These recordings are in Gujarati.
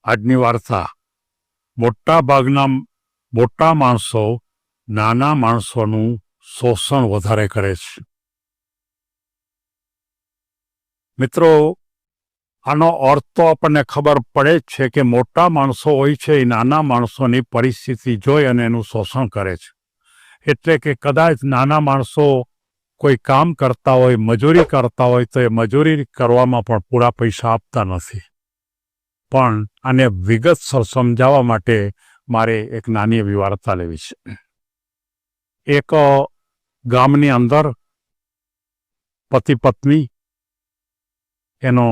આજની વાર્તા મોટા ભાગના મોટા માણસો નાના માણસોનું શોષણ વધારે કરે છે. મિત્રો, આનો અર્થ તો આપણને ખબર પડે જ છે કે મોટા માણસો હોય છે એ નાના માણસોની પરિસ્થિતિ જોઈ અને એનું શોષણ કરે છે. એટલે કે કદાચ નાના માણસો કોઈ કામ કરતા હોય, મજૂરી કરતા હોય તો એ મજૂરી કરવામાં પણ પૂરા પૈસા આપતા નથી. પણ આને વિગતસર સમજાવવા માટે મારે એક નાની એવી વાર્તા લેવી છે. એક ગામની અંદર પતિ પત્ની, એનો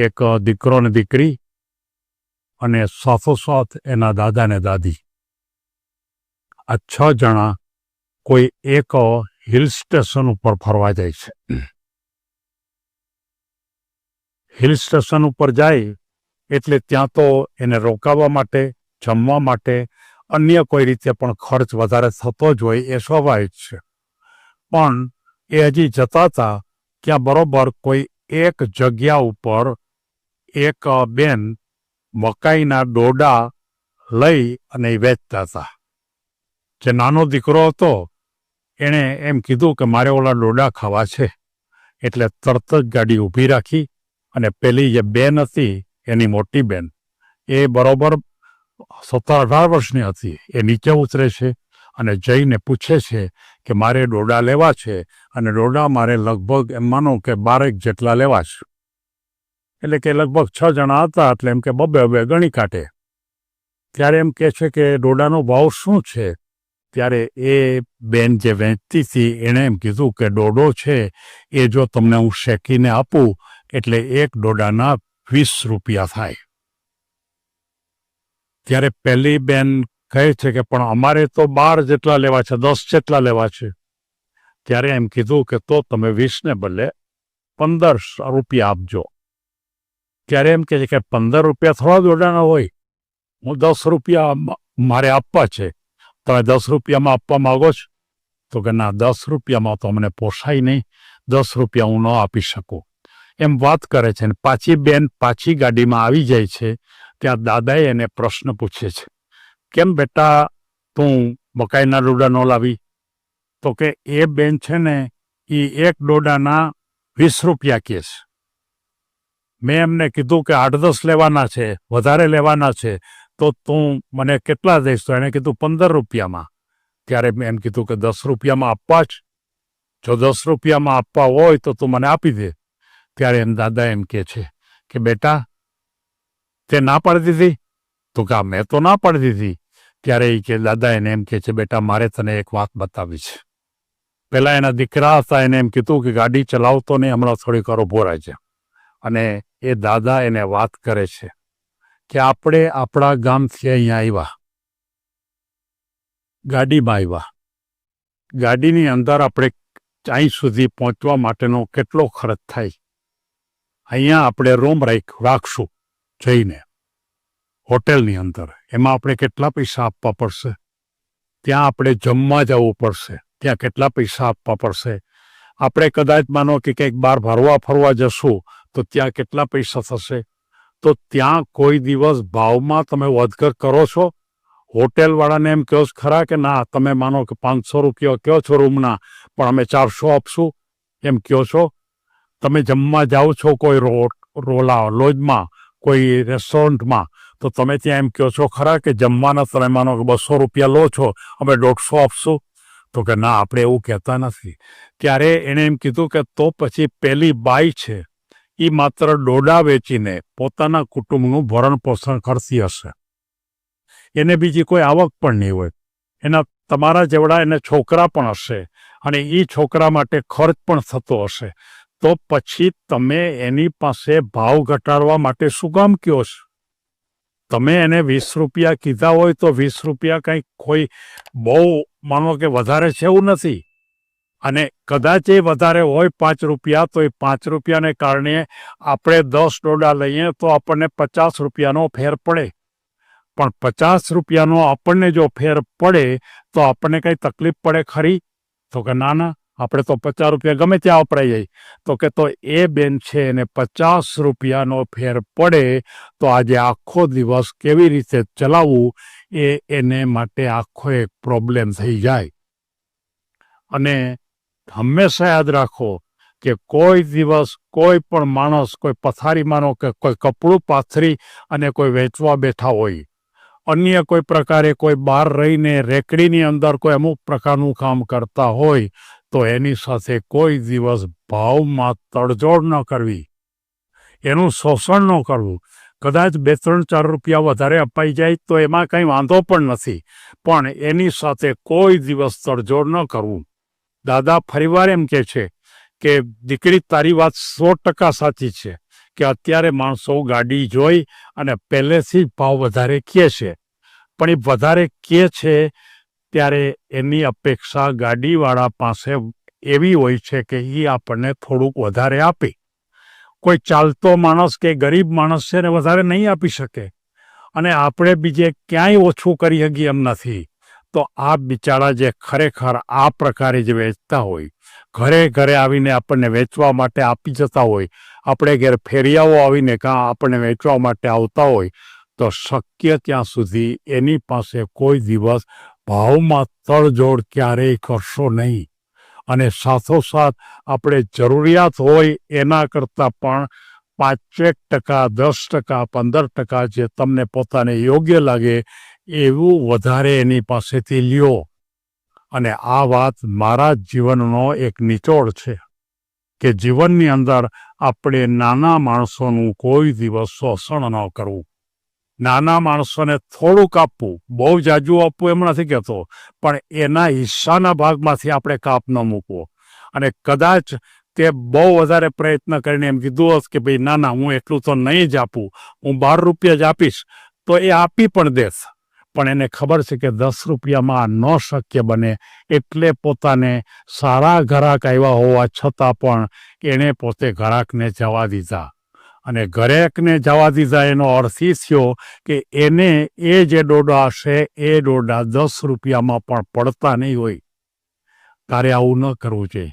એક દીકરો ને દીકરી અને સાથોસાથ એના દાદા ને દાદી, આ 6 જણા કોઈ એક હિલ સ્ટેશન ઉપર ફરવા જાય છે. હિલ સ્ટેશન ઉપર જાય એટલે ત્યાં તો એને રોકાવા માટે, જમવા માટે, અન્ય કોઈ રીતે પણ ખર્ચ વધારે થતો જ હોય, એ સ્વાભાવિક છે. પણ એ હજી જતા હતા ત્યાં બરોબર કોઈ એક જગ્યા ઉપર એક બેન મકાઈના ડોડા લઈ અને વેચતા હતા. જે નાનો દીકરો હતો એણે એમ કીધું કે મારે ઓલા ડોડા ખાવા છે. એટલે તરત જ ગાડી ઊભી રાખી અને પેલી જે બેન હતી, એની મોટી બેન, એ બરોબર 17-18 વર્ષની હતી. એ નીચે ઉતરે છે અને જઈને પૂછે છે કે મારે ડોડા લેવા છે, અને ડોડા મારે લગભગ એમ માનો કે 12 જેટલા લેવા છે. એટલે કે લગભગ 6 જણા હતા, એટલે એમ કે બબે ગણી કાઢે. ત્યારે એમ કહે છે કે ડોડાનો ભાવ શું છે? ત્યારે એ બેન જે વેચતી હતી એણે એમ કીધું કે ડોડો છે એ જો તમને હું શેકીને આપું એટલે એક ડોડાના 20 રૂપિયા થાય. ત્યારે પહેલી બેન કહે છે કે પણ અમારે તો 12 જેટલા લેવા છે, 10 જેટલા લેવા છે. ત્યારે એમ કીધું કે તો તમે 20 ને બદલે 15 રૂપિયા આપજો. ત્યારે એમ કહે છે કે 15 રૂપિયા થોડા ડોડાના હોય, હું 10 રૂપિયા મારે આપવા છે, તમે 10 રૂપિયામાં આપવા માગો છો? તો કે ના, 10 રૂપિયામાં તો અમને પોસાય નહીં, 10 રૂપિયા હું ન આપી શકું. એમ વાત કરે છે ને પાછી બેન પાછી ગાડીમાં આવી જાય છે. ત્યાં દાદાએ એને પ્રશ્ન પૂછે છે, કેમ બેટા તું મકાઈના ડોડા ન લાવી? તો કે એ બેન છે ને એ એક ડોડાના 20 રૂપિયા કહે છે. મેં એમને કીધું કે 8-10 લેવાના છે, વધારે લેવાના છે, તો તું મને કેટલા દઈશ? તો એણે કીધું 15 રૂપિયામાં. ત્યારે મેં એમ કીધું કે 10 રૂપિયામાં આપવા જ? જો 10 રૂપિયામાં આપવા હોય તો તું મને આપી દે. ત્યારે એમ દાદા એમ કહે છે કે બેટા તે ના પાડી દીધી? તો કે મેં તો ના પાડી દીધી. ત્યારે એ કે દાદા એને એમ કહે છે બેટા મારે તને એક વાત બતાવી છે. પહેલાં એના દીકરા હતા, એને એમ કીધું કે ગાડી ચલાવતો નહીં, હમણાં થોડીક વાર ઊભો રહેજે. અને એ દાદા એને વાત કરે છે કે આપણે આપણા ગામથી અહીંયા આવ્યા, ગાડીમાં આવ્યા, ગાડીની અંદર આપણે અહીં સુધી પહોંચવા માટેનો કેટલો ખર્ચ થાય? અહીંયા આપણે રૂમ રાખશું જઈને હોટેલની અંદર, એમાં આપણે કેટલા પૈસા આપવા પડશે? ત્યાં આપણે જમવા જવું પડશે, ત્યાં કેટલા પૈસા આપવા પડશે? આપણે કદાચ માનો કે કંઈક બહાર ફરવા જશું તો ત્યાં કેટલા પૈસા થશે? તો ત્યાં કોઈ દિવસ ભાવમાં તમે વધઘટ કરો છો? હોટેલવાળાને એમ કહો છો ખરા કે ના, તમે માનો કે 500 રૂપિયા કહો છો રૂમના, પણ અમે 400 આપશું, એમ કહો છો? તમે જમવા જાઓ છો કોઈ લોજમાં, કોઈ રેસ્ટોરન્ટમાં, તો તમે ત્યાં એમ કહો છો ખરા કે જમવાના તમે માનો કે 200 રૂપિયા લો છો, અમે 150 આપશું? તો કે ના, આપણે એવું કહેતા નથી. ત્યારે એણે એમ કીધું કે તો પછી પેલી બાઈ છે એ માત્ર ડોડા વેચીને પોતાના કુટુંબનું ભરણ પોષણ કરતી હશે, એને બીજી કોઈ આવક પણ નહીં હોય. એના તમારા જેવડા એને છોકરા પણ હશે, અને એ છોકરા માટે ખર્ચ પણ થતો હશે. તો પછી તમે એની પાસે ભાવ ઘટાડવા માટે શું કામ કહો છો? તમે એને 20 રૂપિયા કીધા હોય તો 20 રૂપિયા કંઈક કોઈ બહુ માનો કે વધારે છે એવું નથી. અને કદાચ એ વધારે હોય 5 રૂપિયા, તો એ 5 રૂપિયાને કારણે આપણે 10 ડોડા લઈએ તો આપણને 50 રૂપિયાનો ફેર પડે. પણ 50 રૂપિયાનો આપણને જો ફેર પડે તો આપણને કંઈ તકલીફ પડે ખરી? તો કે ના ના, આપણે તો 50 રૂપિયા ગમે ત્યાં વપરાઈ જાય. તો કે તો એ બેન છે એને 50 રૂપિયાનો ફેર પડે તો આજે આખો દિવસ કેવી રીતે ચલાવવું એને માટે આખો એક પ્રોબ્લેમ થઈ જાય. અને હંમેશા યાદ રાખો કે કોઈ દિવસ કોઈ પણ માણસ કોઈ પથારીમાંનો કે કોઈ કપડું પાથરી અને કોઈ વેચવા બેઠા હોય, અન્ય કોઈ પ્રકારે કોઈ બહાર રહીને રેકડીની અંદર કોઈ અમુક પ્રકારનું કામ કરતા હોય તો એની સાથે કોઈ દિવસ ભાવમાં તડજોડ ન કરવી, એનું શોષણ ન કરવું. કદાચ 2-3-4 રૂપિયા વધારે અપાઈ જાય તો એમાં કંઈ વાંધો પણ નથી, પણ એની સાથે કોઈ દિવસ તડજોડ ન કરવું. દાદા ફરીવાર એમ કહે છે કે દીકરી તારી વાત 100% સાચી છે કે અત્યારે માણસો ગાડી જોઈ અને પહેલેથી જ ભાવ વધારે કહે છે, પણ એ વધારે કહે છે ત્યારે એની અપેક્ષા ગાડીવાળા પાસે એવી હોય છે કે એ આપણને થોડુંક વધારે આપે. કોઈ ચાલતો માણસ કે ગરીબ માણસ છે ને વધારે નહીં આપી શકે, અને આપણે બીજે ક્યાંય ઓછું કરી શકીએ એમ નથી. તો આ બિચારા જે ખરેખર આ પ્રકારે જે વેચતા હોય, ઘરે ઘરે આવીને આપણને વેચવા માટે આપી જતા હોય, આપણે ઘેર ફેરિયાઓ આવીને કાં આપણને વેચવા માટે આવતા હોય, તો શક્ય ત્યાં સુધી એની પાસે કોઈ દિવસ ભાવમાં તડજોડ ક્યારેય કરશો નહીં. અને સાથોસાથ આપણે જરૂરિયાત હોય એના કરતાં પણ 5% 10% 15% જે તમને પોતાને યોગ્ય લાગે એવું વધારે એની પાસેથી લ્યો. અને આ વાત મારા જીવનનો એક નિચોડ છે કે જીવનની અંદર આપણે નાના માણસોનું કોઈ દિવસ શોષણ ન કરવું. નાના માણસોને થોડુંક આપવું, બહુ જાજુ આપવું એમ નથી કહેતો, પણ એના હિસ્સાના ભાગમાંથી આપણે કાપ ન મૂકવો. અને કદાચ તે બહુ વધારે પ્રયત્ન કરીને એમ કીધું હોત કે ભાઈ ના હું એટલું તો નહીં જ આપું, હું 12 રૂપિયા જ આપીશ, તો એ આપી પણ દેશ. પણ એને ખબર છે કે 10 રૂપિયામાં ન શક્ય બને, એટલે પોતાને સારા ઘરાક આવ્યા હોવા છતાં પણ એણે પોતે ઘરાકને જવા દીધા. અને ઘરેકને જવા દીધા એનો અર્થ એ થયો કે એને એ જે ડોડા હશે એ ડોડા 10 રૂપિયામાં પણ પડતા નહીં હોય. તારે આવું ન કરવું જોઈએ.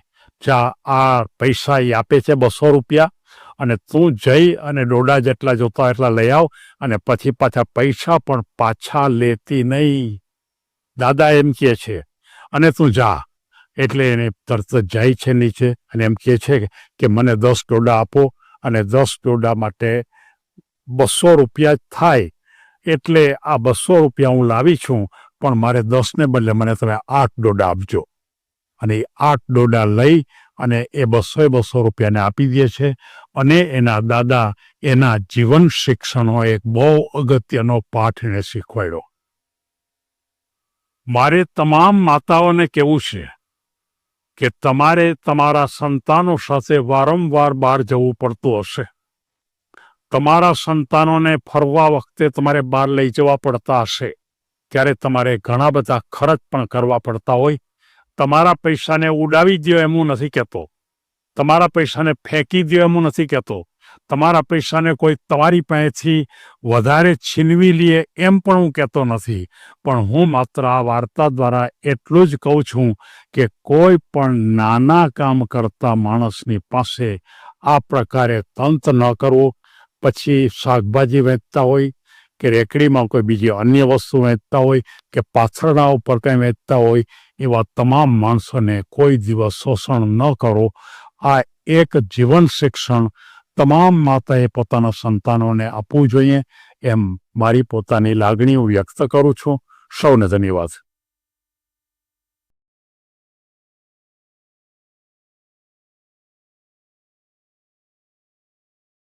આ પૈસા એ આપે છે 200 રૂપિયા, અને તું જઈ અને ડોડા જેટલા જોતા એટલા લઈ આવ, અને પછી પાછા પૈસા પણ પાછા લેતી નહીં. દાદા એમ કહે છે. અને તું જા. એટલે એને તરત જ જાય છે નીચે અને એમ કહે છે કે મને 10 ડોડા આપો, અને 10 ડોડા માટે 200 રૂપિયા જ થાય. એટલે આ 200 રૂપિયા હું લાવી છું, પણ મારે 10ને બદલે મને તમે 8 ડોડા આપજો. અને એ 8 ડોડા લઈ અને એ 200 રૂપિયાને આપી દે છે. અને એના દાદા એના જીવન શિક્ષણનો એક બહુ અગત્યનો પાઠ એને શીખવાડ્યો. મારે તમામ માતાઓને કહેવું છે કે તમારે તમારા સંતાનો સાથે વારંવાર બહાર જવું પડતું હશે. તમારા સંતાનોને ફરવા વખતે તમારે બહાર લઈ જવા પડતા હશે, ત્યારે તમારે ઘણા બધા ખર્ચ પણ કરવા પડતા હોય. તમારા પૈસાને ઉડાવી દો એમ હું નથી કહેતો, તમારા પૈસાને ફેંકી દો એમ હું નથી કહેતો, તમારા પૈસાને કોઈ તમારી પાસેથી વધારે છીનવી લે એમ પણ હું કહેતો નથી. પણ હું માત્ર આ વાર્તા દ્વારા એટલું જ કહું છું કે કોઈ પણ નાના કામ કરતા માણસની પાસે આ પ્રકારે તંત ન કરવો. પછી શાકભાજી વેચતા હોય કે રેકડીમાં કોઈ બીજી અન્ય વસ્તુ વેચતા હોય કે પાથરણા ઉપર કંઈ વેચતા હોય, એવા તમામ માણસોને કોઈ દિવસ શોષણ ન કરો. આ એક જીવન શિક્ષણ તમામ માતાએ પોતાના સંતાનોને આપવું જોઈએ, એમ મારી પોતાની લાગણીઓ વ્યક્ત કરું છું. સૌને ધન્યવાદ.